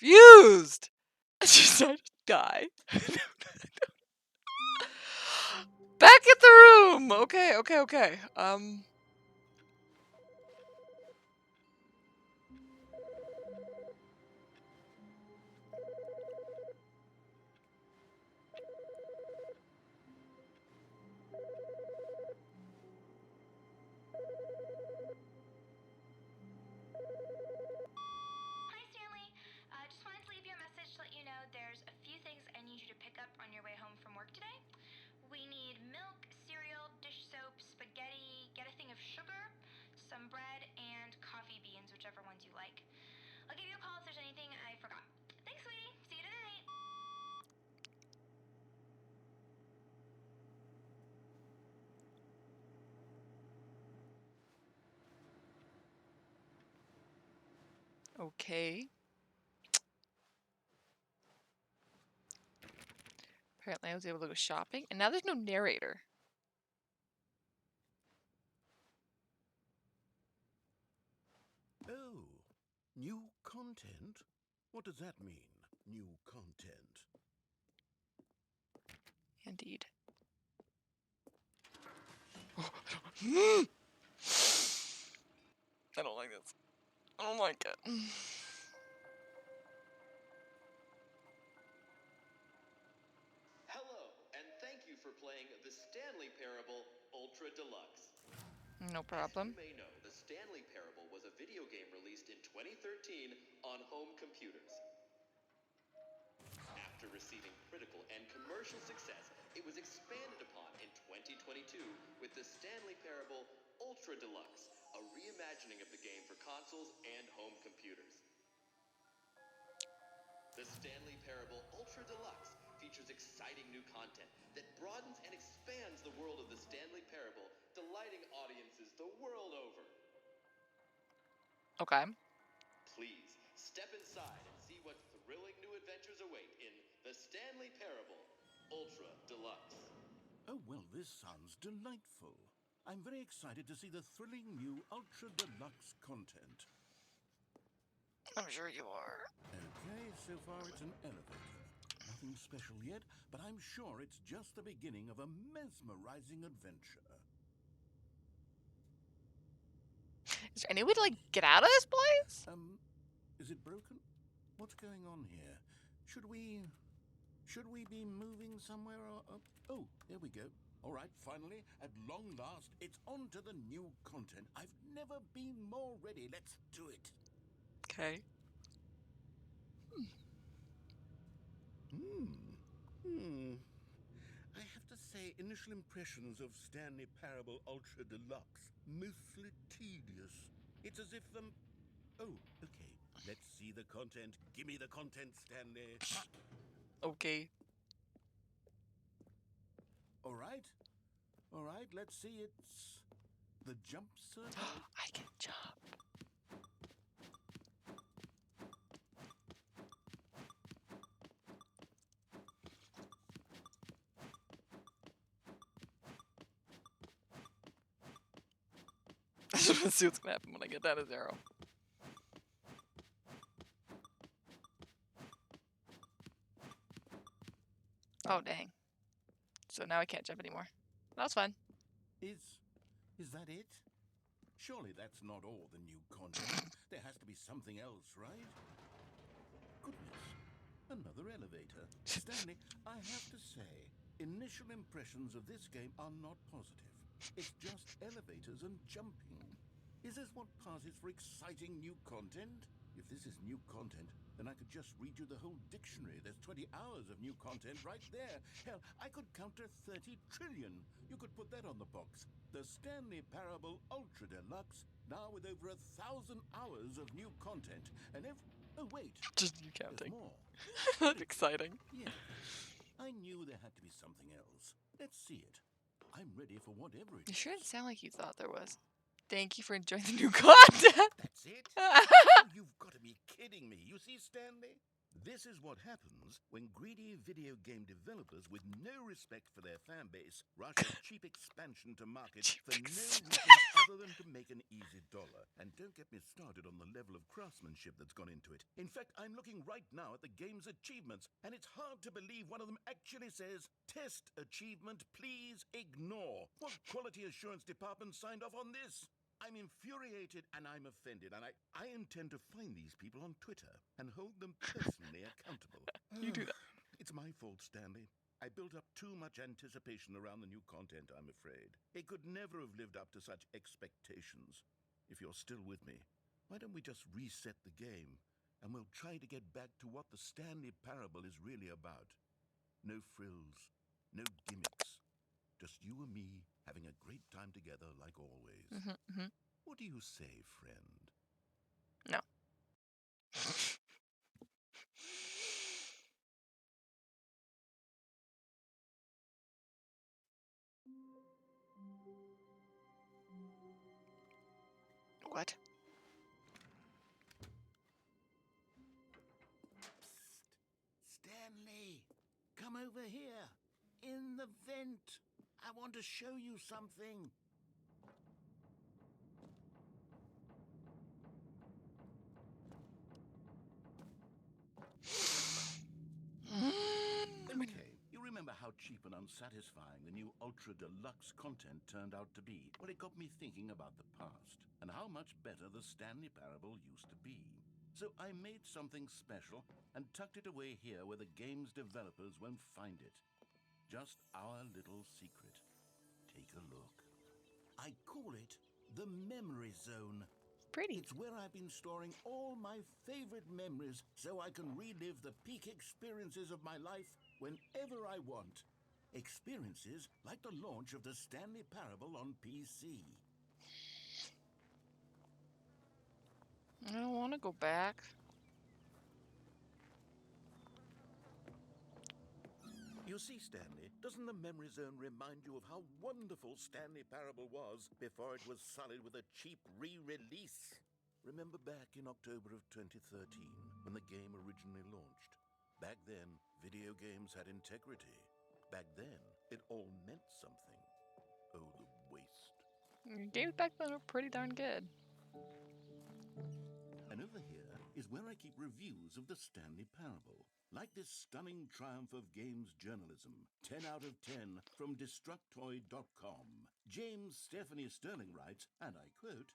confused. I just die. Back at the room. Okay. Hi, Stanley. Just wanted to leave you a message to let you know there's a few things I need you to pick up on your way home from work today. We need milk, cereal, dish soap, spaghetti, get a thing of sugar, some bread, and coffee beans, whichever ones you like. I'll give you a call if there's anything I forgot. Thanks, sweetie. See you tonight. Okay. Apparently I was able to go shopping, and now there's no narrator. Oh, new content? What does that mean, new content? Indeed. I don't like this. I don't like it. Hello, and thank you for playing the Stanley Parable Ultra Deluxe. No problem. As you may know, the Stanley Parable was a video game released in 2013 on home computers. After receiving critical and commercial success, it was expanded upon in 2022 with the Stanley Parable Ultra Deluxe, a reimagining of the game for consoles and home computers. The Stanley Parable Ultra Deluxe features exciting new content that broadens and expands the world of the Stanley Parable, delighting audiences the world over. Okay. Please step inside and see what thrilling new adventures await in the Stanley Parable Ultra Deluxe. Oh, well, this sounds delightful. I'm very excited to see the thrilling new Ultra Deluxe content. I'm sure you are. Okay, so far it's an elevator. Nothing special yet, but I'm sure it's just the beginning of a mesmerizing adventure. Is there any way to, like, get out of this place? Is it broken? What's going on here? Should we be moving somewhere or... Oh, there we go. All right, finally, at long last, it's on to the new content. I've never been more ready. Let's do it. Okay. I have to say, initial impressions of Stanley Parable Ultra Deluxe, mostly tedious. It's as if, Oh, okay. Let's see the content. Give me the content, Stanley. Okay. All right, let's see. It's the jump circle. I can jump. I just want to see what's gonna happen when I get that as arrow. Oh dang. So now I can't jump anymore. That was fun. Is that it? Surely that's not all the new content. There has to be something else, right? Goodness, another elevator. Stanley, I have to say, initial impressions of this game are not positive. It's just elevators and jumping. Is this what passes for exciting new content? If this is new content, then I could just read you the whole dictionary. There's 20 hours of new content right there. Hell, I could count to 30 trillion. You could put that on the box. The Stanley Parable Ultra Deluxe, now with over 1,000 hours of new content. And oh, wait. Just you There's counting. more. That's exciting. Yeah. I knew there had to be something else. Let's see it. I'm ready for whatever it You is. sure didn't sound like you thought there was. Thank you for enjoying the new content. That's it? You've got to be kidding me. You see, Stanley? This is what happens when greedy video game developers with no respect for their fan base rush a cheap expansion to market for no reason other than to make an easy dollar. And don't get me started on the level of craftsmanship that's gone into it. In fact, I'm looking right now at the game's achievements, and it's hard to believe one of them actually says, "Test achievement, please ignore." What quality assurance department signed off on this? I'm infuriated and I'm offended, and I intend to find these people on Twitter and hold them personally accountable. You do that. It's my fault, Stanley. I built up too much anticipation around the new content, I'm afraid. It could never have lived up to such expectations. If you're still with me, why don't we just reset the game, and we'll try to get back to what the Stanley Parable is really about. No frills, no gimmicks. Just you and me having a great time together like always. What do you say, friend? No. What? Stanley, come over here. In the vent. I want to show you something. Okay, you remember how cheap and unsatisfying the new Ultra Deluxe content turned out to be? Well, it got me thinking about the past and how much better the Stanley Parable used to be. So I made something special and tucked it away here where the game's developers won't find it. Just our little secret. Take a look. I call it the Memory Zone. Pretty. It's where I've been storing all my favorite memories so I can relive the peak experiences of my life whenever I want. Experiences like the launch of the Stanley Parable on PC. I don't want to go back. You see, Stanley, doesn't the Memory Zone remind you of how wonderful Stanley Parable was before it was sullied with a cheap re-release? Remember back in October of 2013, when the game originally launched? Back then, video games had integrity. Back then, it all meant something. Oh, the waste. Games back then were pretty darn good. And over here is where I keep reviews of the Stanley Parable. Like this stunning triumph of games journalism. 10 out of 10 from Destructoid.com. James Stephanie Sterling writes, and I quote,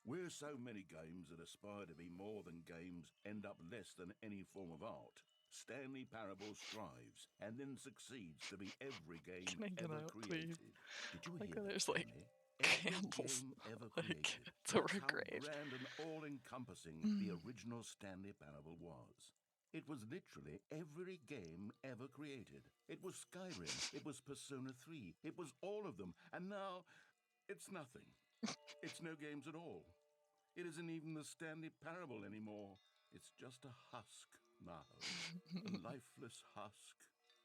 "Where so many games that aspire to be more than games end up less than any form of art, Stanley Parable strives and then succeeds to be every game Can I get ever out, created." please? Did you Like, hear that, there's, like, Stanley? Every candles. game ever Like, created. it's a That's how regret. grand and all-encompassing the original Stanley Parable was. It was literally every game ever created. It was Skyrim. It was Persona 3. It was all of them. And now, it's nothing. It's no games at all. It isn't even the Stanley Parable anymore. It's just a husk now. A lifeless husk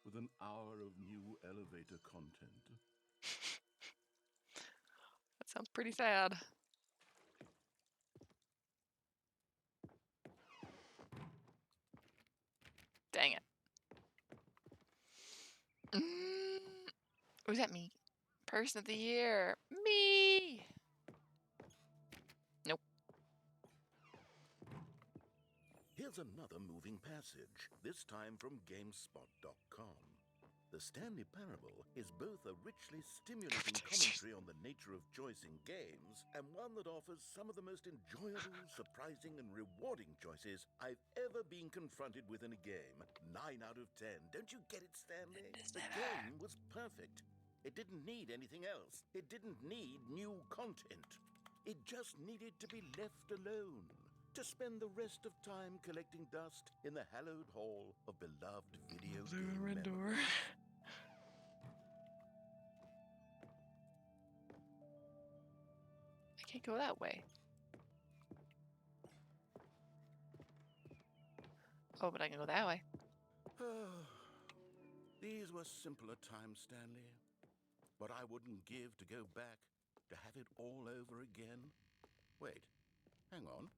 with an hour of new elevator content. That sounds pretty sad. Dang it. Was that me? Person of the year. Me! Nope. Here's another moving passage, this time from GameSpot.com. The Stanley Parable is both a richly stimulating commentary on the nature of choice in games and one that offers some of the most enjoyable, surprising, and rewarding choices I've ever been confronted with in a game. 9 out of 10. Don't you get it, Stanley? The game was perfect. It didn't need anything else. It didn't need new content. It just needed to be left alone. To spend the rest of time collecting dust in the hallowed hall of beloved video Blue and game red door. memories. I can't go that way. Oh, but I can go that way. These were simpler times, Stanley. But I wouldn't give to go back to have it all over again. Wait, hang on.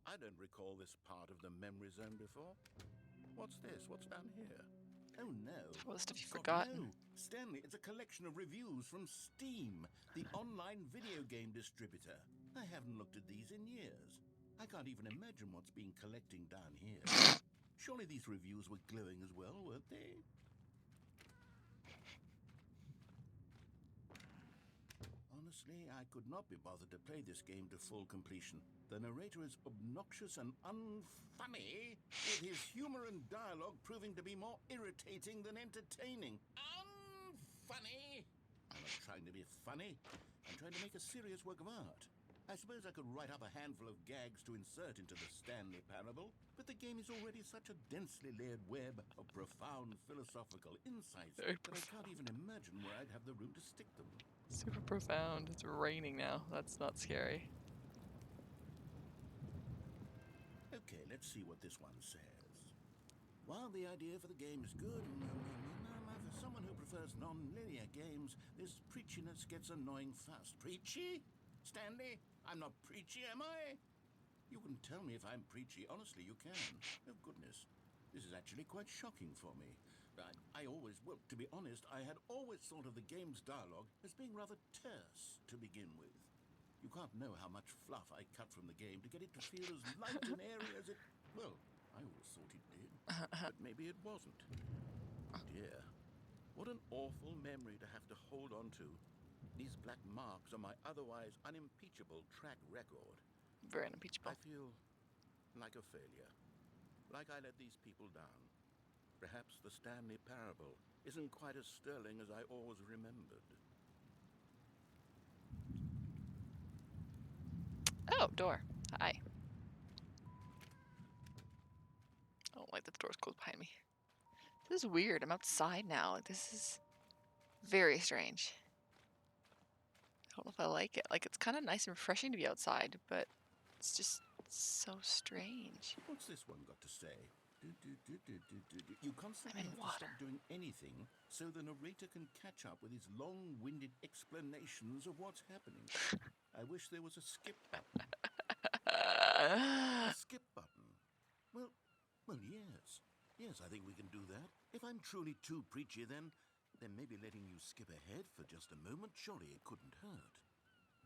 I don't recall this part of the memory zone before. What's this? What's down here? Oh no. All the stuff you've God, forgotten. no. Stanley, it's a collection of reviews from Steam, the online video game distributor. I haven't looked at these in years. I can't even imagine what's been collecting down here. Surely these reviews were glowing as well, weren't they? Honestly, I could not be bothered to play this game to full completion. The narrator is obnoxious and unfunny, with his humor and dialogue proving to be more irritating than entertaining. Unfunny! I'm not trying to be funny. I'm trying to make a serious work of art. I suppose I could write up a handful of gags to insert into the Stanley Parable, but the game is already such a densely layered web of profound philosophical insights Very that I can't even imagine where I'd have the room to stick them. Super profound. It's raining now. That's not scary. Okay, let's see what this one says. While the idea for the game is good, for someone who prefers non-linear games, this preachiness gets annoying fast. Preachy? Stanley, I'm not preachy, am I? You can tell me if I'm preachy. Honestly, you can. Oh, goodness. This is actually quite shocking for me. Well, to be honest, I had always thought of the game's dialogue as being rather terse to begin with. You can't know how much fluff I cut from the game to get it to feel as light and airy as it... Well, I always thought it did, but maybe it wasn't. Dear, what an awful memory to have to hold on to. These black marks are my otherwise unimpeachable track record. Very unimpeachable. I feel like a failure. Like I let these people down. Perhaps the Stanley Parable isn't quite as sterling as I always remembered. Oh, door. Hi. I don't like that the door's closed behind me. This is weird. I'm outside now. Like, this is very strange. I don't know if I like it. Like, it's kind of nice and refreshing to be outside, but it's just so strange. What's this one got to say? You constantly I'm in have to water. stop doing anything so the narrator can catch up with his long-winded explanations of what's happening. I wish there was a skip button. A skip button? Well, yes. Yes, I think we can do that. If I'm truly too preachy, then maybe letting you skip ahead for just a moment, surely it couldn't hurt.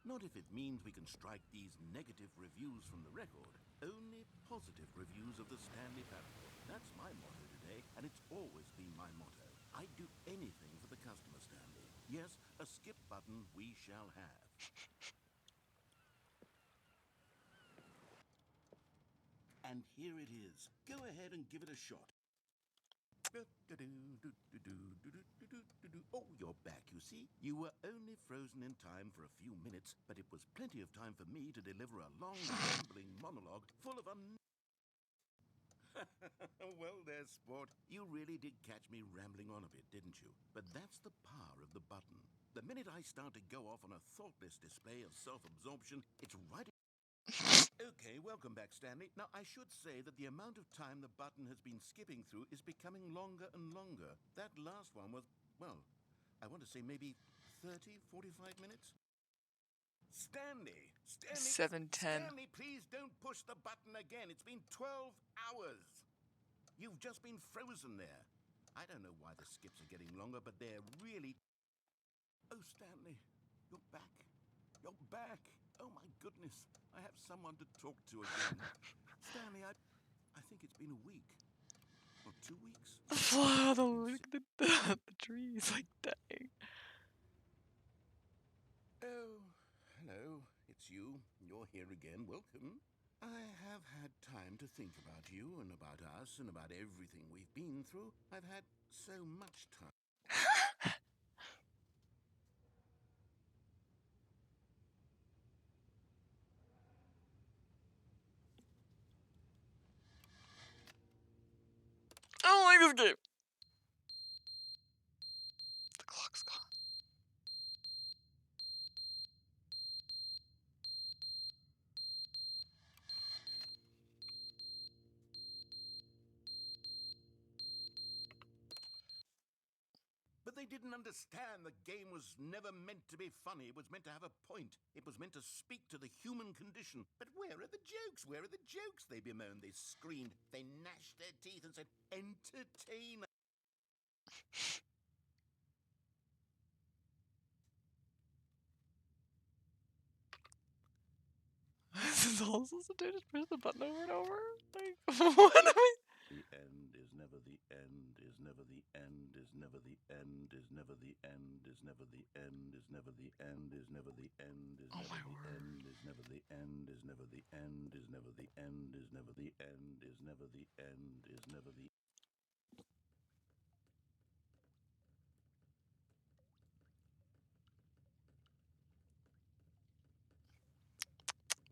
Not if it means we can strike these negative reviews from the record. Only positive reviews of the Stanley Parable. That's my motto today, and it's always been my motto. I'd do anything for the customer, Stanley. Yes, a skip button we shall have. And here it is. Go ahead and give it a shot. Oh, you're back, you see. You were only frozen in time for a few minutes, but it was plenty of time for me to deliver a long, rambling monologue full of Well, there's sport. You really did catch me rambling on a bit, didn't you? But that's the power of the button. The minute I start to go off on a thoughtless display of self-absorption, it's right... Okay, welcome back, Stanley. Now, I should say that the amount of time the button has been skipping through is becoming longer and longer. That last one was, well, I want to say maybe 30, 45 minutes? Stanley! 7:10. Stanley, please don't push the button again. It's been 12 hours. You've just been frozen there. I don't know why the skips are getting longer, but they're really... Oh, Stanley, you're back. You're back. Oh, my goodness. I have someone to talk to again. Stanley, I think it's been a week. Or 2 weeks. Look at the trees, like, dying. Oh, hello. It's you. You're here again. Welcome. I have had time to think about you and about us and about everything we've been through. I've had so much time. I don't like this game. The clock's gone. But they didn't understand the game was never meant to be funny. It was meant to have a point. It was meant to speak to the human condition. But where are the jokes? Where are the jokes? They bemoaned, they screamed, they gnashed their teeth and said, entertain us. This is all supposed to do, just press the button over and over? Like, what am I? The end is never the end, is never the end, is never the end, is never the end, is never the end, is never the end, is never the end, is Oh never my the word. end, is never the end, is never the end, is never the end, is never the end, is never the end, is never the.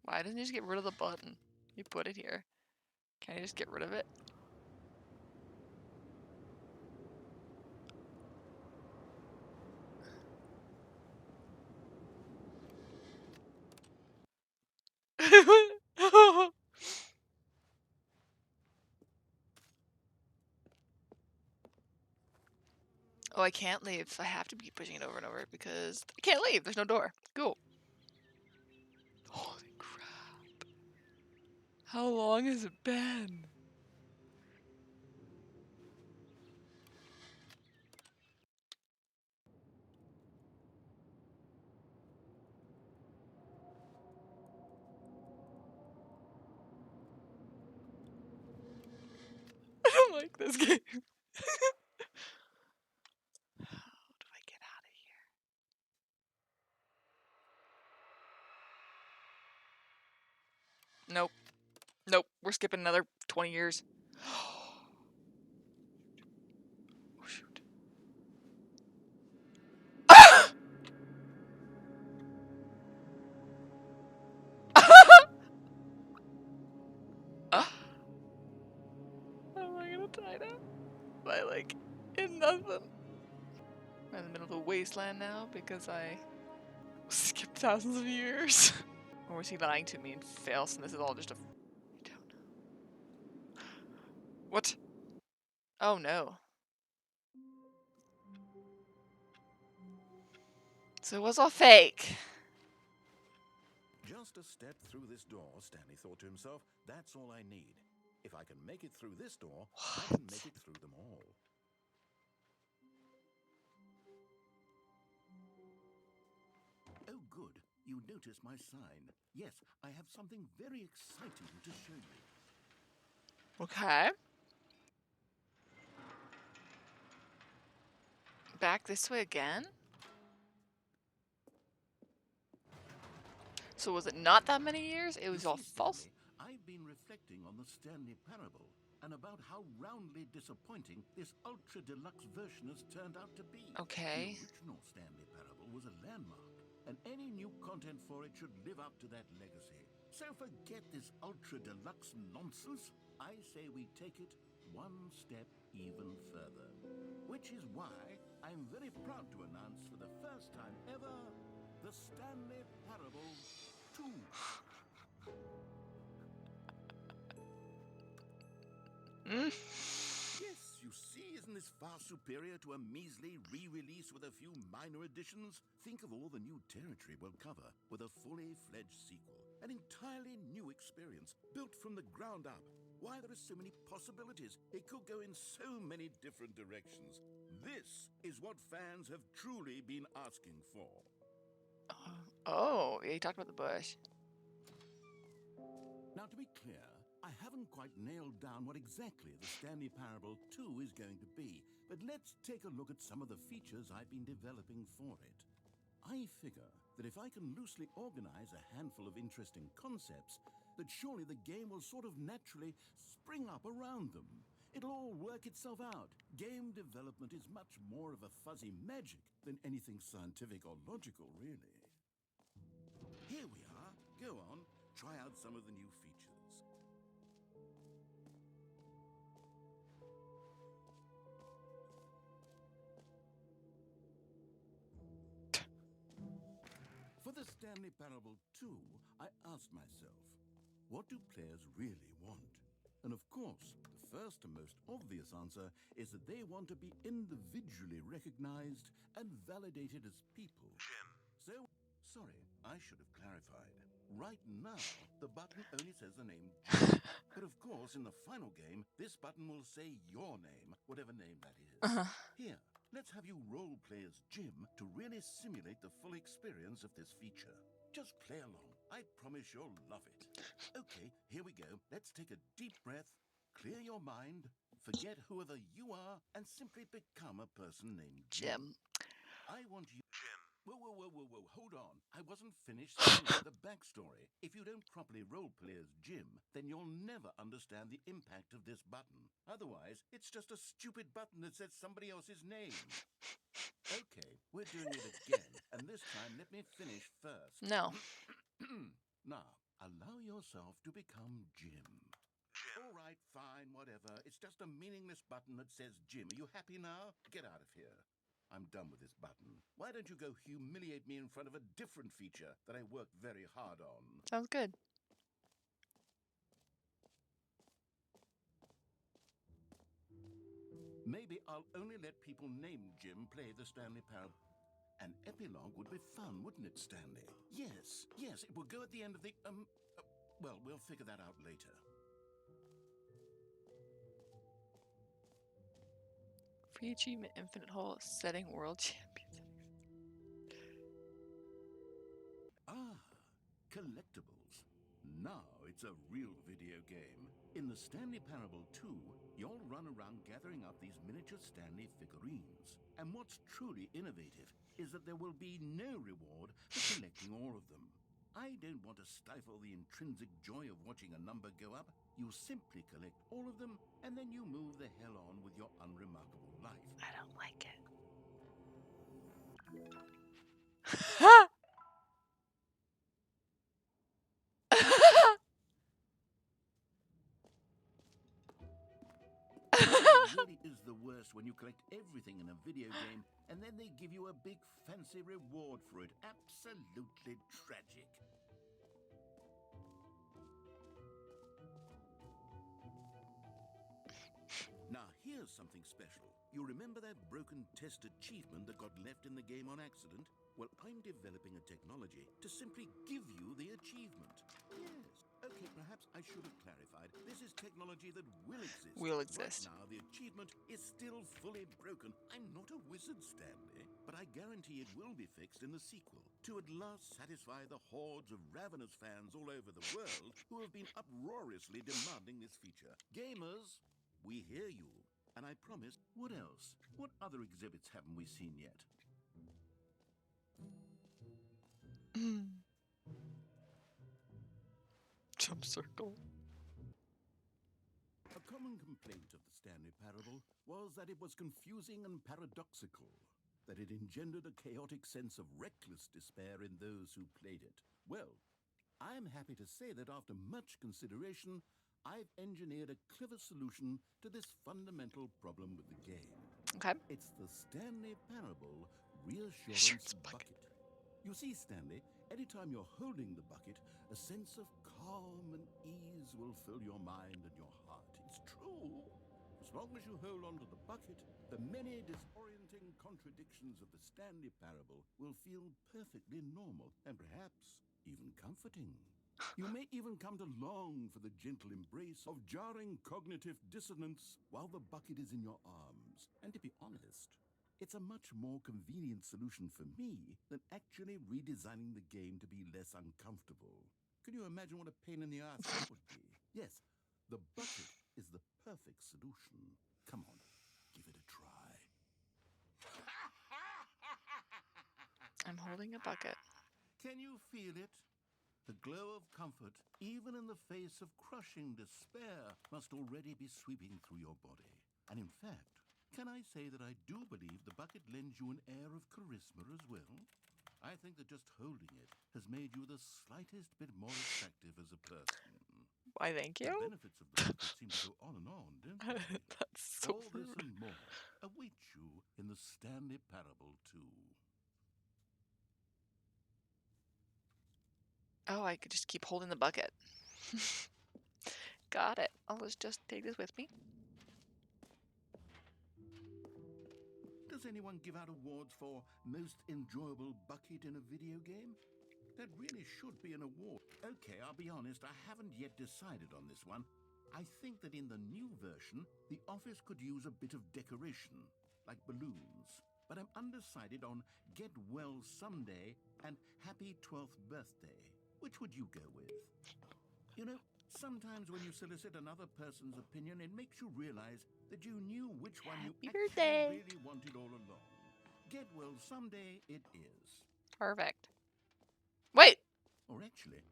Why doesn't he just get rid of the button? You put it here. Can't you just get rid of it? Oh, I can't leave. I have to keep pushing it over and over because I can't leave. There's no door. Go. Holy crap. How long has it been? I don't like this game. How do I get out of here? Nope. Nope. We're skipping another 20 years. Oh, shoot. How am I gonna tie now? By like, in nothing. I'm in the middle of a wasteland now because I skipped thousands of years. Or was he lying to me and fails and this is all just a... I don't know. What? Oh no. So it was all fake. Just a step through this door, Stanley thought to himself, that's all I need. If I can make it through this door, I can make it through them all. Oh, good. You notice my sign. Yes, I have something very exciting to show you. Okay. Back this way again? So was it not that many years? It was You all see, false? Stanley, I've been reflecting on the Stanley Parable and about how roundly disappointing this ultra deluxe version has turned out to be. Okay. The original Stanley Parable was a landmark, and any new content for it should live up to that legacy. So forget this ultra deluxe nonsense. I say we take it one step even further. Which is why I'm very proud to announce for the first time ever the Stanley Parable 2. Mm. Yes, you see, isn't this far superior to a measly re-release with a few minor additions? Think of all the new territory we'll cover with a fully fledged sequel. An entirely new experience, built from the ground up. Why, there are so many possibilities. It could go in so many different directions. This is what fans have truly been asking for. Oh, yeah, you talked about the bush. Now, to be clear, I haven't quite nailed down what exactly the Stanley Parable 2 is going to be, but let's take a look at some of the features I've been developing for it. I figure that if I can loosely organize a handful of interesting concepts, that surely the game will sort of naturally spring up around them. It'll all work itself out. Game development is much more of a fuzzy magic than anything scientific or logical, really. Here we are. Go on, try out some of the new features. For the Stanley Parable 2, I asked myself, what do players really want? And of course, the first and most obvious answer is that they want to be individually recognized and validated as people. Jim. So, sorry, I should have clarified. Right now, the button only says the name Jim. But of course, in the final game, this button will say your name, whatever name that is. Here, let's have you role-play as Jim to really simulate the full experience of this feature. Just play along. I promise you'll love it. Okay, here we go. Let's take a deep breath, clear your mind, forget whoever you are, and simply become a person named Jim. I want you... Jim. Whoa, hold on. I wasn't finished saying the backstory. If you don't properly roleplay as Jim, then you'll never understand the impact of this button. Otherwise, it's just a stupid button that says somebody else's name. Okay, we're doing it again, and this time let me finish first. No. Now, allow yourself to become Jim. Jim. All right, fine, whatever. It's just a meaningless button that says Jim. Are you happy now? Get out of here. I'm done with this button. Why don't you go humiliate me in front of a different feature that I worked very hard on? Sounds good. Maybe I'll only let people named Jim play the Stanley Parable. An epilogue would be fun, wouldn't it, Stanley? Yes, it will go at the end of the, well, we'll figure that out later. Free achievement, infinite hole, setting world champions. Ah, collectibles. Now it's a real video game. In the Stanley Parable 2, you'll run around gathering up these miniature Stanley figurines. And what's truly innovative is that there will be no reward for collecting all of them. I don't want to stifle the intrinsic joy of watching a number go up. You simply collect all of them, and then you move the hell on with your unremarkable life. I don't like it. It really is the worst when you collect everything in a video game and then they give you a big fancy reward for it. Absolutely tragic. Now here's something special. You remember that broken test achievement that got left in the game on accident? Well, I'm developing a technology to simply give you the achievement. Yes. Okay, perhaps I should have clarified. This is technology that will exist. Will exist. Right now, the achievement is still fully broken. I'm not a wizard, Stanley, but I guarantee it will be fixed in the sequel to at last satisfy the hordes of ravenous fans all over the world who have been uproariously demanding this feature. Gamers, we hear you. And I promise, what else? What other exhibits haven't we seen yet? Jump circle. A common complaint of the Stanley Parable was that it was confusing and paradoxical, that it engendered a chaotic sense of reckless despair in those who played it. Well, I'm happy to say that after much consideration, I've engineered a clever solution to this fundamental problem with the game. Okay. It's the Stanley Parable Reassurance Bucket. You see, Stanley, anytime you're holding the bucket, a sense of calm and ease will fill your mind and your heart. It's true. As long as you hold on to the bucket, the many disorienting contradictions of the Stanley Parable will feel perfectly normal and perhaps even comforting. You may even come to long for the gentle embrace of jarring cognitive dissonance while the bucket is in your arms. And to be honest, it's a much more convenient solution for me than actually redesigning the game to be less uncomfortable. Can you imagine what a pain in the ass that would be? Yes, the bucket is the perfect solution. Come on, give it a try. I'm holding a bucket. Can you feel it? The glow of comfort, even in the face of crushing despair, must already be sweeping through your body. And in fact, can I say that I do believe the bucket lends you an air of charisma as well? I think that just holding it has made you the slightest bit more attractive as a person. Why, thank The you. benefits of the bucket seem to go on and on, don't they? That's so All this rude. and more await you in the Stanley Parable 2. Oh, I could just keep holding the bucket. Got it. I'll just take this with me. Does anyone give out awards for most enjoyable bucket in a video game? That really should be an award. Okay, I'll be honest, I haven't yet decided on this one. I think that in the new version, the office could use a bit of decoration, like balloons. But I'm undecided on Get Well Someday and Happy 12th Birthday. Which would you go with? You know, sometimes when you solicit another person's opinion, it makes you realize that you knew which one you Happy actually birthday. really wanted all along. Get Well Someday it is. Perfect. Wait, Or actually,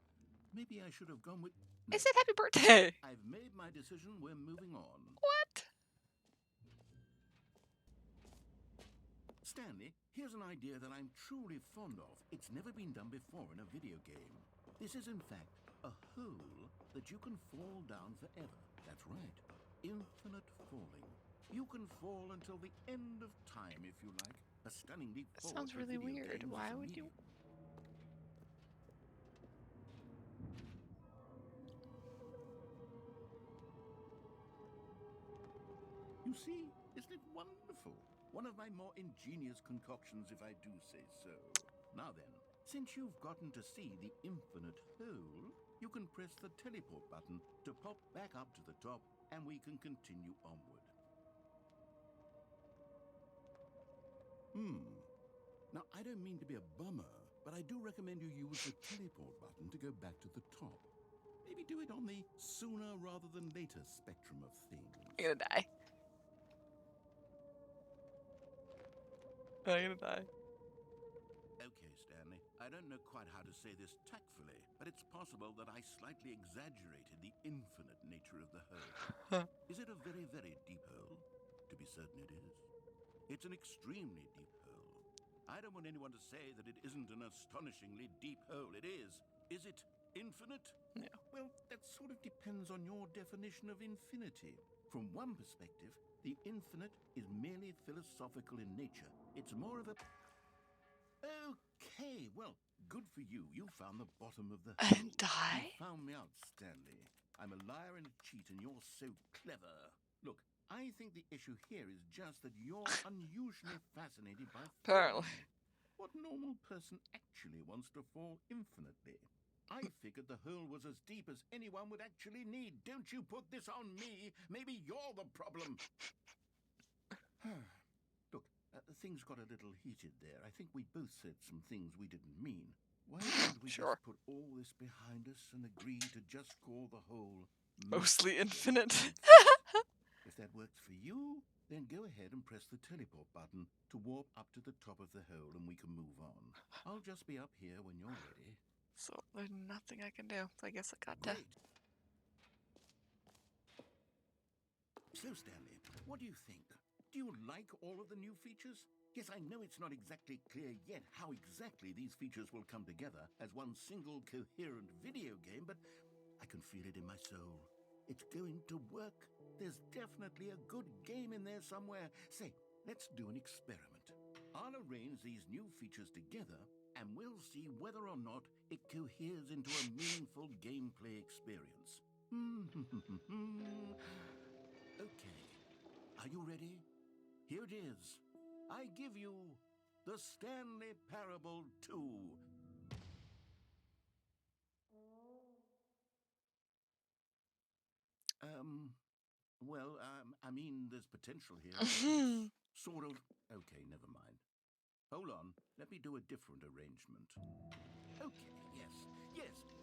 maybe I should have gone with... I No, said happy birthday. I've made my decision. We're moving on. What? Stanley, here's an idea that I'm truly fond of. It's never been done before in a video game. This is, in fact, a hole that you can fall down forever. That's right. Infinite falling. You can fall until the end of time, if you like. A stunning leap That forward sounds for really video weird. games Why as a would you? medium. You see, isn't it wonderful? One of my more ingenious concoctions, if I do say so. Now then, since you've gotten to see the infinite hole, you can press the teleport button to pop back up to the top, and we can continue onward. Now, I don't mean to be a bummer, but I do recommend you use the teleport button to go back to the top. Maybe do it on the sooner rather than later spectrum of things. I'm gonna die. I'm gonna die. Okay, Stanley, I don't know quite how to say this tactfully, but it's possible that I slightly exaggerated the infinite nature of the hole. Is it a very, very deep hole? To be certain it is. It's an extremely deep hole. I don't want anyone to say that it isn't an astonishingly deep hole. It is. Is it infinite? No. Well, that sort of depends on your definition of infinity. From one perspective, the infinite is merely philosophical in nature. It's more of a... Okay, well, good for you. You found the bottom of the hole. And die? You found me out, Stanley. I'm a liar and a cheat, and you're so clever. Look, I think the issue here is just that you're unusually fascinated by Apparently. falling. What normal person actually wants to fall infinitely? I figured the hole was as deep as anyone would actually need. Don't you put this on me. Maybe you're the problem. Look, things got a little heated there. I think we both said some things we didn't mean. Why don't we Sure. just put all this behind us and agree to just call the hole Mostly infinite. If that works for you, then go ahead and press the teleport button to warp up to the top of the hole and we can move on. I'll just be up here when you're ready. So there's nothing I can do. So I guess I got to. Great. So, Stanley, what do you think? Do you like all of the new features? Yes, I know it's not exactly clear yet how exactly these features will come together as one single coherent video game, but I can feel it in my soul. It's going to work. There's definitely a good game in there somewhere. Say, let's do an experiment. I'll arrange these new features together, and we'll see whether or not it coheres into a meaningful gameplay experience. Okay, are you ready? Here it is. I give you the Stanley Parable 2. Well, I mean, there's potential here. Sort of. Okay, never mind. Hold on, let me do a different arrangement. Okay, yes,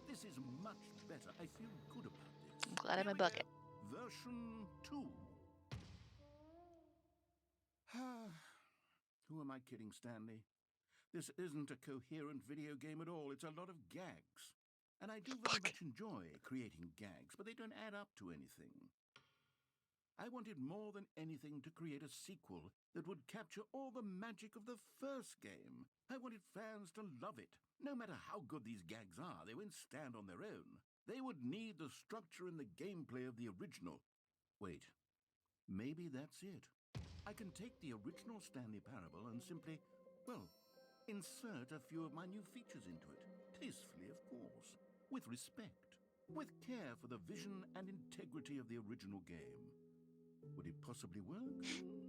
this is much better. I feel good about this. I'm glad I'm Here a we bucket. go. Version 2. Who am I kidding, Stanley? This isn't a coherent video game at all. It's a lot of gags. And I do very much enjoy creating gags, but they don't add up to anything. I wanted more than anything to create a sequel that would capture all the magic of the first game. I wanted fans to love it. No matter how good these gags are, they won't stand on their own. They would need the structure and the gameplay of the original. Wait, maybe that's it. I can take the original Stanley Parable and simply, well, insert a few of my new features into it. Tastefully, of course. With respect. With care for the vision and integrity of the original game. Would it possibly work?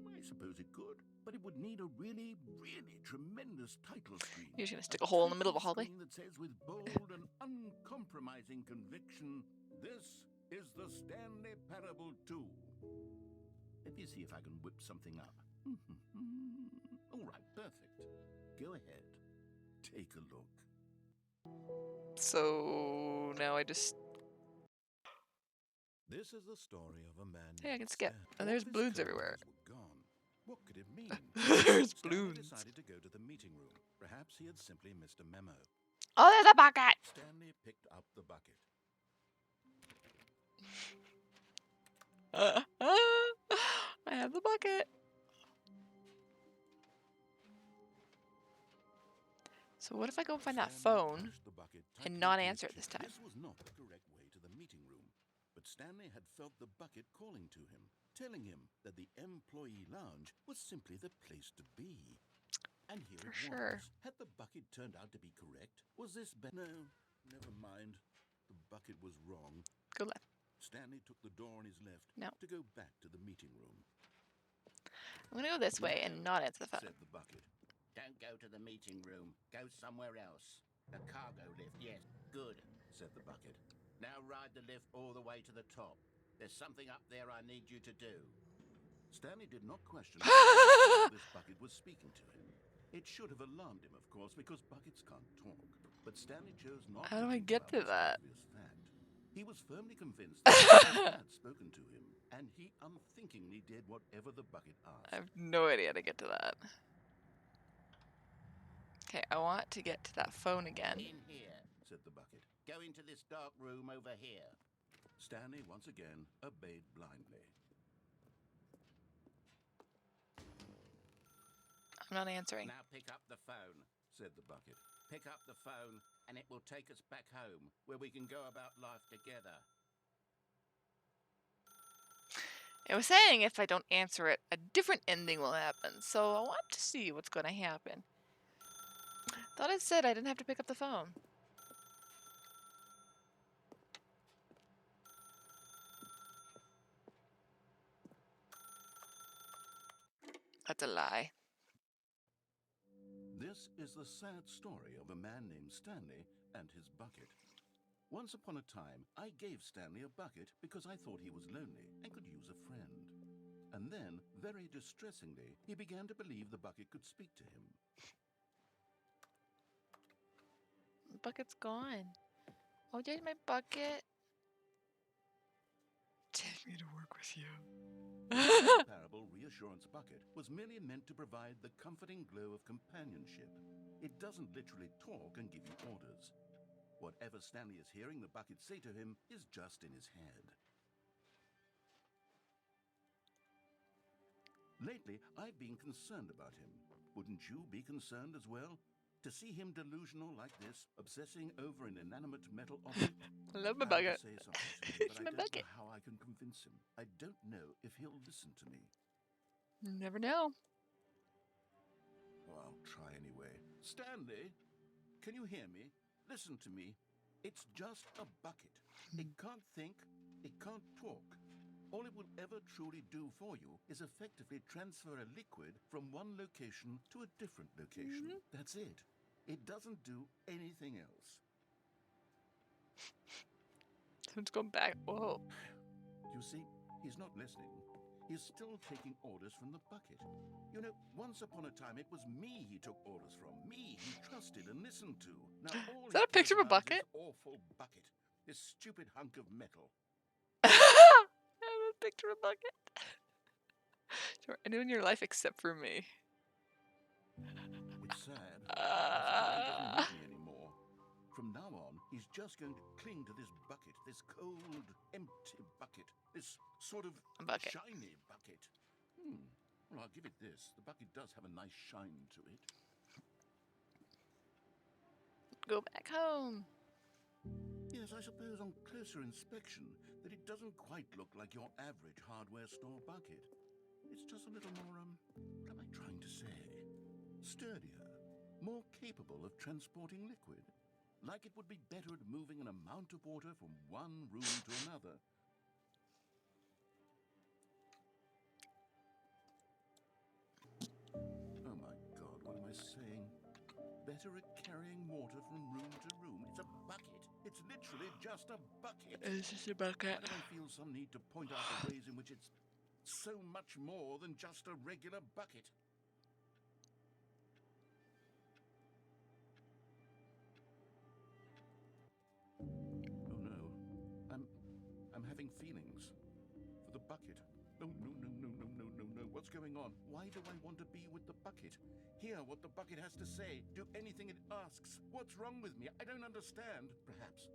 I suppose it could, but it would need a really, really tremendous title screen. You're just gonna stick a hole in the middle of a hallway? Screen that says with bold and uncompromising conviction, "This is the Stanley Parable 2." Let me see if I can whip something up. All right, perfect. Go ahead. Take a look. So now I just... This is the story of a man. Hey, I can skip. Stan. And there's All of his balloons clothes everywhere. were gone. What could it mean? There's Stanley balloons. decided to go to the meeting room. Perhaps he had simply missed a memo. Oh, there's a bucket! Stanley picked up the bucket. I have the bucket. So what if I go find that phone pushed the bucket and tightly not to his answer it this chin. time? This was not the correct way to the meeting room, but Stanley had felt the bucket calling to him, telling him that the employee lounge was simply the place to be. And here For it sure. was. Had the bucket turned out to be correct? Was this No, never mind. The bucket was wrong. Go left. Stanley took the door on his left No. to go back to the meeting room. I'm gonna go this way and not answer the phone. Said the bucket. Don't go to the meeting room. Go somewhere else. The cargo lift, yes. Good, said the bucket. Now ride the lift all the way to the top. There's something up there I need you to do. Stanley did not question whether this bucket was speaking to him. It should have alarmed him, of course, because buckets can't talk. But Stanley chose not How to do I think get about to this that? obvious fact. He was firmly convinced that the bucket had spoken to him, and he unthinkingly did whatever the bucket asked. I have no idea how to get to that. Okay, I want to get to that phone again. In here, said the bucket. Go into this dark room over here. Stanley once again obeyed blindly. I'm not answering. Now pick up the phone, said the bucket. Pick up the phone, and it will take us back home, where we can go about life together. It was saying if I don't answer it, a different ending will happen. So I want to see what's going to happen. Thought it said I didn't have to pick up the phone. That's a lie. This is the sad story of a man named Stanley and his bucket. Once upon a time, I gave Stanley a bucket because I thought he was lonely and could use a friend. And then, very distressingly, he began to believe the bucket could speak to him. The bucket's gone. Oh, there's my bucket. Take me to work with you. The Parable Reassurance Bucket was merely meant to provide the comforting glow of companionship. It doesn't literally talk and give you orders. Whatever Stanley is hearing the bucket say to him is just in his head. Lately, I've been concerned about him. Wouldn't you be concerned as well? To see him delusional like this, obsessing over an inanimate metal object? I love my I have bucket. to say something to him, It's but my I don't bucket. know how I can convince him. I don't know if he'll listen to me. You never know. Oh, I'll try anyway. Stanley, can you hear me? Listen to me. It's just a bucket. It can't think. It can't talk. All it will ever truly do for you is effectively transfer a liquid from one location to a different location. That's it. It doesn't do anything else. Someone's going back. Whoa. You see, he's not listening. He's still taking orders from the bucket. You know, once upon a time, it was me he took orders from. Me he trusted and listened to. Now, all Is that he a picture cares of a about is bucket? this awful bucket. This stupid hunk of metal. I have a picture of a bucket. For anyone in your life except for me. It's sad. I suppose he doesn't Ah. need me anymore. From now on, he's just going to cling to this bucket, this cold, empty bucket, this sort of A bucket. shiny bucket. Well, I'll give it this. The bucket does have a nice shine to it. Go back home. Yes, I suppose on closer inspection that it doesn't quite look like your average hardware store bucket. It's just a little more, what am I trying to say? Sturdier, more capable of transporting liquid. Like it would be better at moving an amount of water from one room to another. better at carrying water from room to room. It's a bucket. It's literally just a bucket. It's just a bucket. Why do I feel some need to point out the ways in which it's so much more than just a regular bucket? Oh no. I'm having feelings for the bucket. Oh no. What's going on? Why do I want to be with the bucket? Hear what the bucket has to say. Do anything it asks. What's wrong with me? I don't understand. Perhaps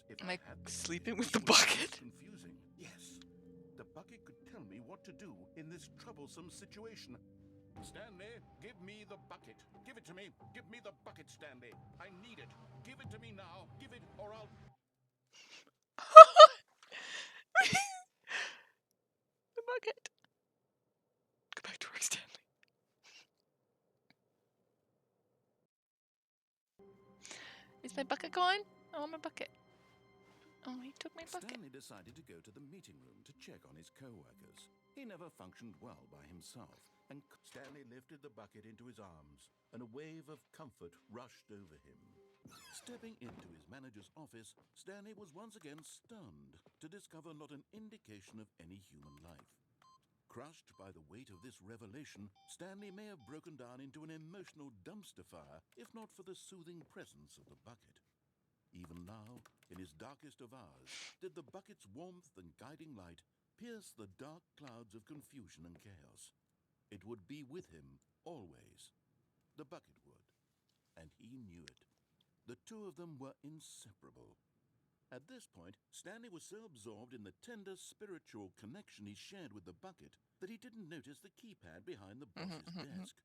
if Am I I had the sleeping bucket, with the it would be less bucket? confusing. Yes. The bucket could tell me what to do in this troublesome situation. Stanley, give me the bucket. Give it to me. Give me the bucket, Stanley. I need it. Give it to me now. Give it or I'll... The bucket. Go back to work, Stanley. Is my bucket gone? I want my bucket. Oh, he took my bucket. Stanley decided to go to the meeting room to check on his co-workers. He never functioned well by himself, and Stanley lifted the bucket into his arms, and a wave of comfort rushed over him. Stepping into his manager's office, Stanley was once again stunned to discover not an indication of any human life. Crushed by the weight of this revelation, Stanley may have broken down into an emotional dumpster fire, if not for the soothing presence of the bucket. Even now, in his darkest of hours, did the bucket's warmth and guiding light pierce the dark clouds of confusion and chaos. It would be with him always. The bucket would, and he knew it. The two of them were inseparable. At this point, Stanley was so absorbed in the tender spiritual connection he shared with the bucket that he didn't notice the keypad behind the boss's desk.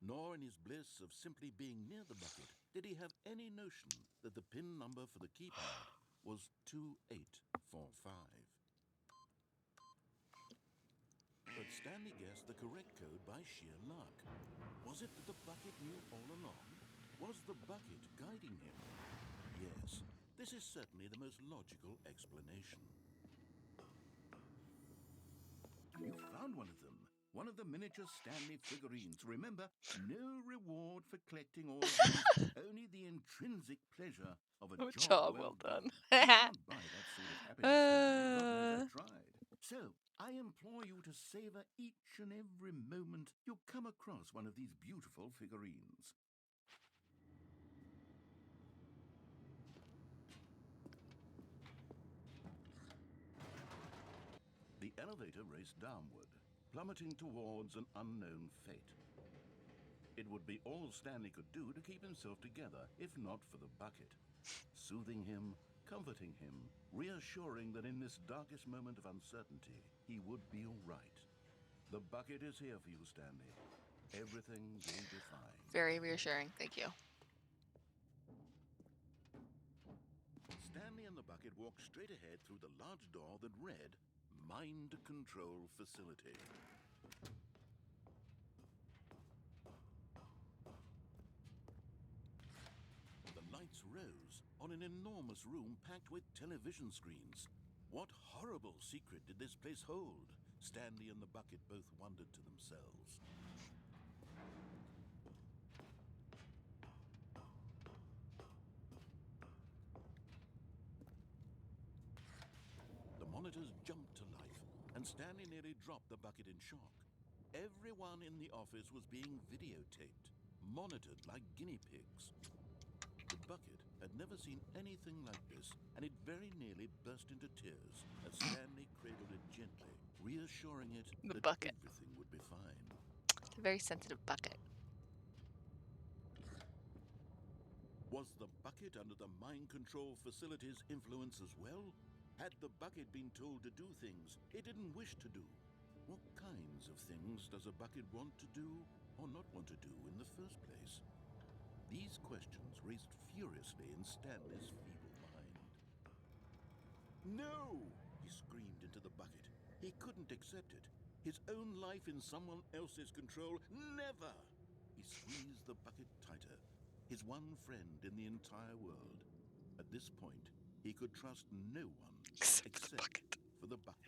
Nor in his bliss of simply being near the bucket did he have any notion that the PIN number for the keypad was 2845. But Stanley guessed the correct code by sheer luck. Was it that the bucket knew all along? Was the bucket guiding him? Yes, this is certainly the most logical explanation. You found one of them. One of the miniature Stanley figurines. Remember, no reward for collecting all of these, only the intrinsic pleasure of a job well done. You can't buy that sort of happiness, Stanley. God knows I tried. So, I implore you to savor each and every moment you come across one of these beautiful figurines. The elevator raced downward, plummeting towards an unknown fate. It would be all Stanley could do to keep himself together, if not for the bucket. Soothing him, comforting him, reassuring that in this darkest moment of uncertainty, he would be all right. The bucket is here for you, Stanley. Everything will be fine. Very reassuring. Thank you. Stanley and the bucket walked straight ahead through the large door that read, Mind Control Facility. The lights rose on an enormous room packed with television screens. What horrible secret did this place hold? Stanley and the bucket both wondered to themselves. The monitors jumped to life, and Stanley nearly dropped the bucket in shock. Everyone in the office was being videotaped, monitored like guinea pigs. The bucket had never seen anything like this, and it very nearly burst into tears as Stanley cradled it gently, reassuring it The that bucket. everything would be fine. It's a very sensitive bucket. Was the bucket under the mind control facility's influence as well? Had the bucket been told to do things it didn't wish to do? What kinds of things does a bucket want to do or not want to do in the first place? These questions raced furiously in Stanley's feeble mind. No! He screamed into the bucket. He couldn't accept it. His own life in someone else's control, never! He squeezed the bucket tighter. His one friend in the entire world. At this point, he could trust no one except for the bucket.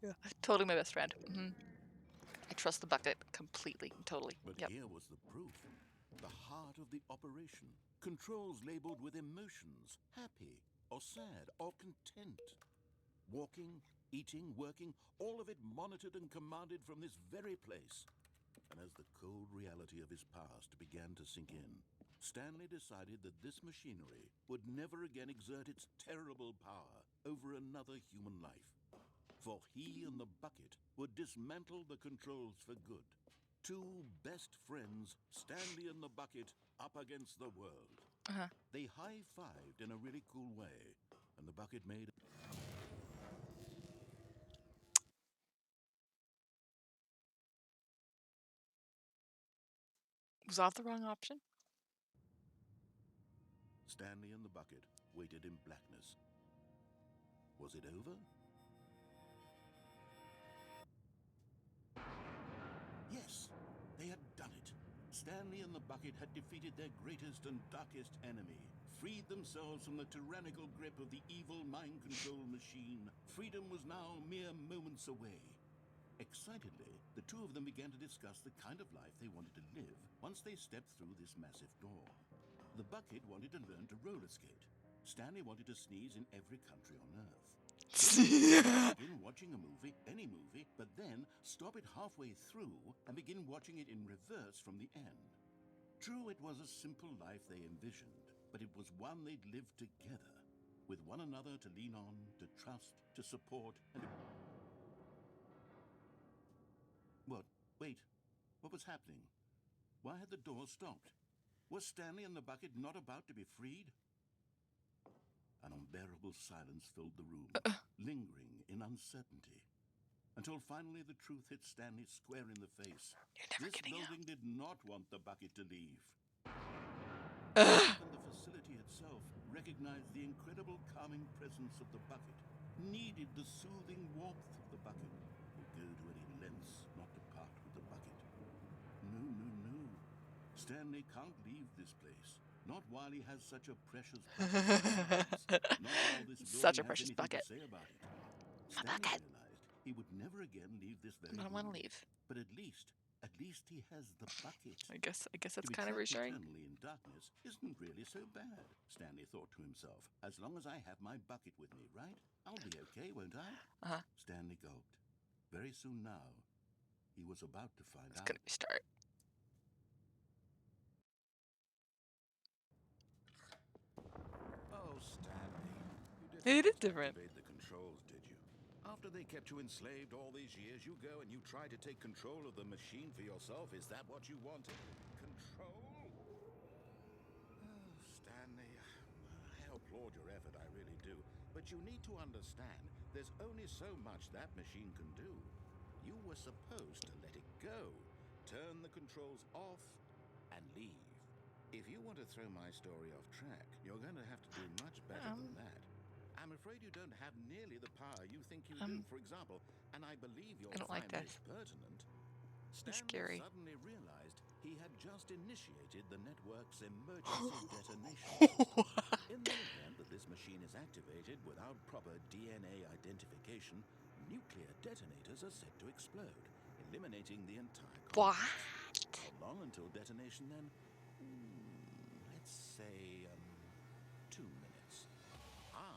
Yeah, totally my best friend. I trust the bucket completely, totally. But Yep. here was the proof. the heart of the operation. Controls labeled with emotions, happy or sad or content. Walking, eating, working, all of it monitored and commanded from this very place. And as the cold reality of his past began to sink in, Stanley decided that this machinery would never again exert its terrible power over another human life. For he and the bucket would dismantle the controls for good. Two best friends, Stanley and the bucket, up against the world. They high-fived in a really cool way, and the bucket made... Was that the wrong option? Stanley and the bucket waited in blackness. Was it over? Yes, they had done it. Stanley and the bucket had defeated their greatest and darkest enemy, freed themselves from the tyrannical grip of the evil mind control machine. Freedom was now mere moments away. Excitedly, the two of them began to discuss the kind of life they wanted to live once they stepped through this massive door. The bucket wanted to learn to roller skate. Stanley wanted to sneeze in every country on Earth. Begin watching a movie, any movie, but then stop it halfway through and begin watching it in reverse from the end. True, it was a simple life they envisioned, but it was one they'd lived together, with one another to lean on, to trust, to support, and... What? Wait. What was happening? Why had the door stopped? Was Stanley and the bucket not about to be freed? An unbearable silence filled the room, lingering in uncertainty, until finally the truth hit Stanley square in the face. This building did not want the bucket to leave. And the facility itself recognized the incredible calming presence of the bucket, needed the soothing warmth of the bucket, would go to any lengths not to part with the bucket. No, no, no. Stanley can't leave this place. Not while he has such a precious bucket. Not while this Such a building has precious anything bucket. to say about it. My Stanley bucket. realized he would never again leave this very I don't want to room. leave. But at least he has the bucket. I guess To that's be kind of trapped reassuring. eternally in darkness isn't really so bad, Stanley thought to himself. As long as I have my bucket with me, right? I'll be okay, won't I? Stanley gulped. Very soon now, he was about to find It's out. gonna restart. Oh, Stanley, you didn't It is just different. activate the controls, did you? After they kept you enslaved all these years, you go and you try to take control of the machine for yourself? Is that what you wanted? Control? Oh, Stanley, I applaud your effort, I really do. But you need to understand, there's only so much that machine can do. You were supposed to let it go, turn the controls off, and leave. If you want to throw my story off track, you're going to have to do much better than that. I'm afraid you don't have nearly the power you think you do. For example, and I believe you'll I don't like find this. pertinent, It's Stanley scary. suddenly realized he had just initiated the network's emergency detonation system. In the event that this machine is activated without proper DNA identification, nuclear detonators are set to explode, eliminating the entire What? complex. How long until detonation then? Let's say 2 minutes.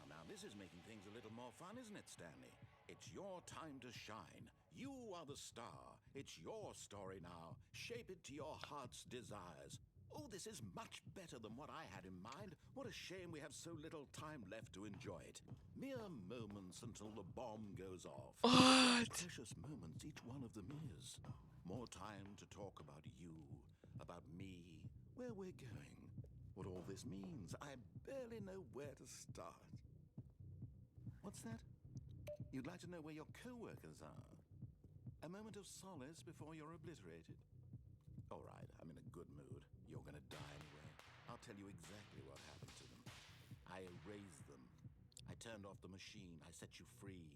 Now this is making things a little more fun, isn't it, Stanley? It's your time to shine. You are the star. It's your story now. Shape it to your heart's desires. Oh, this is much better than what I had in mind. What a shame we have so little time left to enjoy it. Mere moments until the bomb goes off. What? Precious moments, each one of them is. More time to talk about you, about me, where we're going, what all this means. I barely know where to start. What's that? You'd like to know where your co-workers are? A moment of solace before you're obliterated? All right, I'm in a good mood. You're gonna die anyway. I'll tell you exactly what happened to them. I erased them. I turned off the machine. I set you free.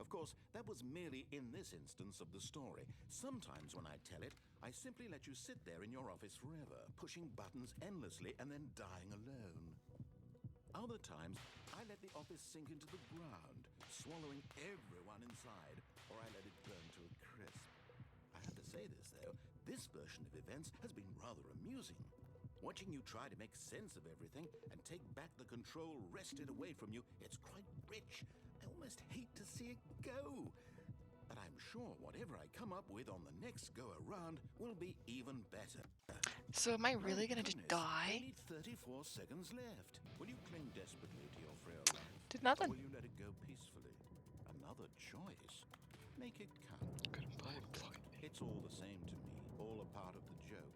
Of course, that was merely in this instance of the story. Sometimes when I tell it, I simply let you sit there in your office forever, pushing buttons endlessly and then dying alone. Other times, I let the office sink into the ground, swallowing everyone inside, or I let it burn to a crisp. I have to say this, though, This version of events has been rather amusing. Watching you try to make sense of everything and take back the control wrested away from you, it's quite rich. I almost hate to see it go. But I'm sure whatever I come up with on the next go-around will be even better. So am I really My gonna just goodness, die? Only 34 seconds left. Will you cling desperately to your frail life? Did Or nothing. will you let it go peacefully? Another choice. Make it count. It's all the same to me, all a part of the joke.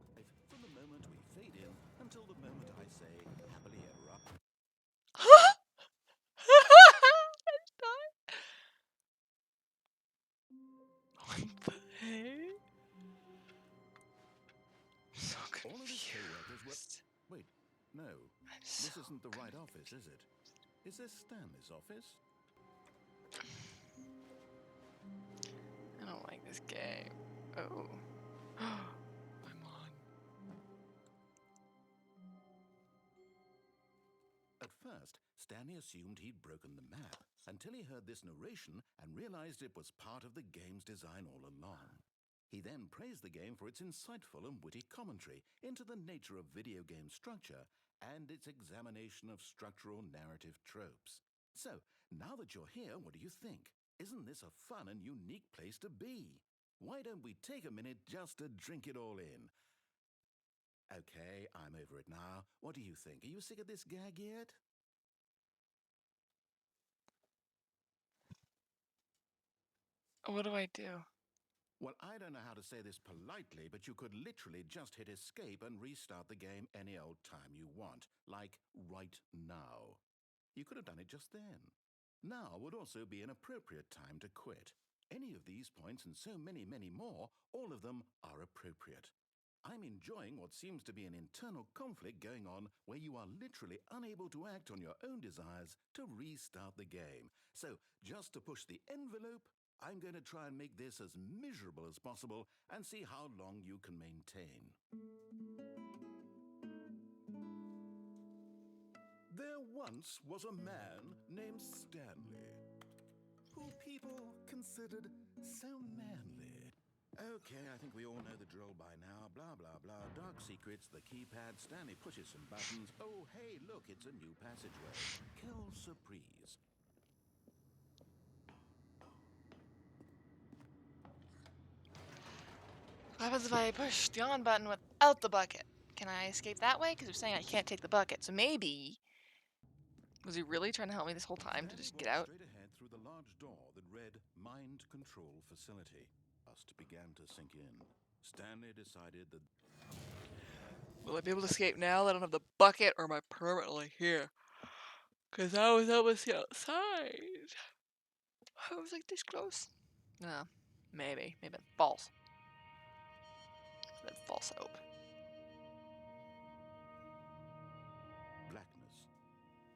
From the moment we fade in until the moment I say happily ever after. What the heck? So All of his co-workers were... confused. Wait, no. I'm This so isn't the right office, is it? Is this Stanley's office? I don't like this game. Oh. I'm on. At first, Stanley assumed he'd broken the map until he heard this narration and realized it was part of the game's design all along. He then praised the game for its insightful and witty commentary into the nature of video game structure and its examination of structural narrative tropes. So, now that you're here, what do you think? Isn't this a fun and unique place to be? Why don't we take a minute just to drink it all in? Okay, I'm over it now. What do you think? Are you sick of this gag yet? What do I do? Well, I don't know how to say this politely, but you could literally just hit escape and restart the game any old time you want, like right now. You could have done it just then. Now would also be an appropriate time to quit. Any of these points and so many, many more, all of them are appropriate. I'm enjoying what seems to be an internal conflict going on where you are literally unable to act on your own desires to restart the game. So, just to push the envelope, I'm going to try and make this as miserable as possible and see how long you can maintain. There once was a man named Stanley, who people considered so manly. Okay, I think we all know the drill by now. Blah, blah, blah. Dark secrets, the keypad. Stanley pushes some buttons. Oh, hey, look, it's a new passageway. Quelle surprise. What happens if I push the on button without the bucket? Can I escape that way? Because they're saying I can't take the bucket. So maybe... Was he really trying to help me this whole time to just get out? Straight ahead through the large door that read Mind Control Facility. Dust began to sink in. Stanley decided that... Will I be able to escape now that I don't have the bucket, or am I permanently here? Because I was almost outside. I was like this close. No, maybe. Maybe false. Then false hope. blackness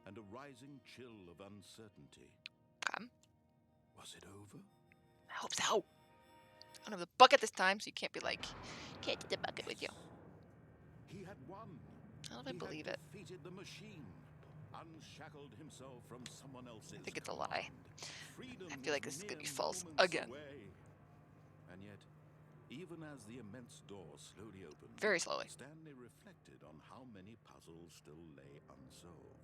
and a rising chill of uncertainty. Come. Was it over? I hope so. I don't have the bucket this time, so you can't be like, can't take the bucket with you. He had won. I don't know if I believe it. Defeated the machine, unshackled himself from someone else's. I think it's a lie. Freedom I feel like was this is gonna be mere false moments again. away. And yet, even as the immense door slowly opened, Very slowly. Stanley reflected on how many puzzles still lay unsolved.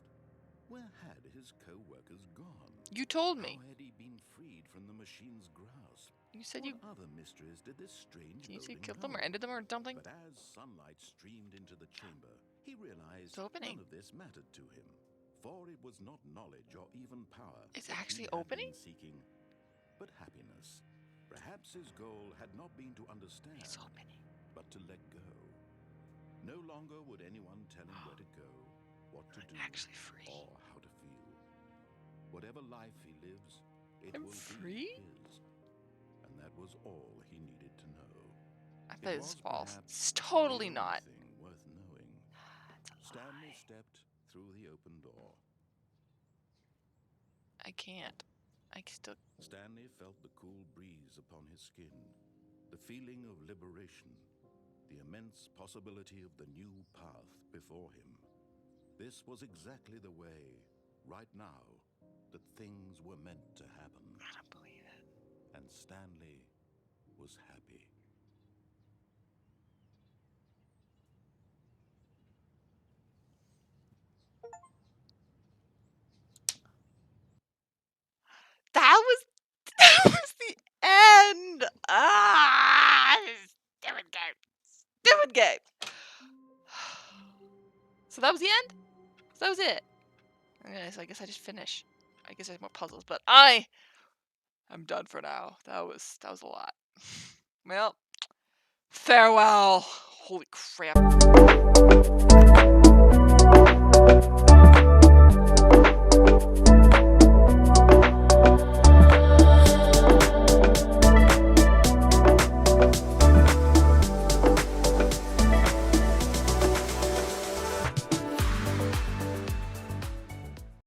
Where had his co-workers gone? You told me. How had he been freed from the machine's grasp? You said What you. other mysteries did this strange Did you say building killed them or hold? ended them or something? But as sunlight streamed into the chamber, he realized It's opening. none of this mattered to him, for it was not knowledge or even power. It's that actually he had opening? been seeking, but happiness. Perhaps his goal had not been to understand, It's opening. but to let go. No longer would anyone tell him where to go, what to do, Actually free. or how to feel. Whatever life he lives, it I'm will free? be his. And that was all he needed to know. I bet It it's was false. perhaps It's totally the not. only thing worth knowing. It's a Stanley lie. stepped through the open door. I can't. I can still. Stanley felt the cool breeze upon his skin, the feeling of liberation, the immense possibility of the new path before him. This was exactly the way, right now, that things were meant to happen. I don't believe it. And Stanley was happy. That was that was the end. Ah, stupid game. Stupid game. So that was the end. So that was it. Okay, so I guess I just finish. I guess there's more puzzles, but I'm done for now. That was a lot. Well, farewell. Holy crap.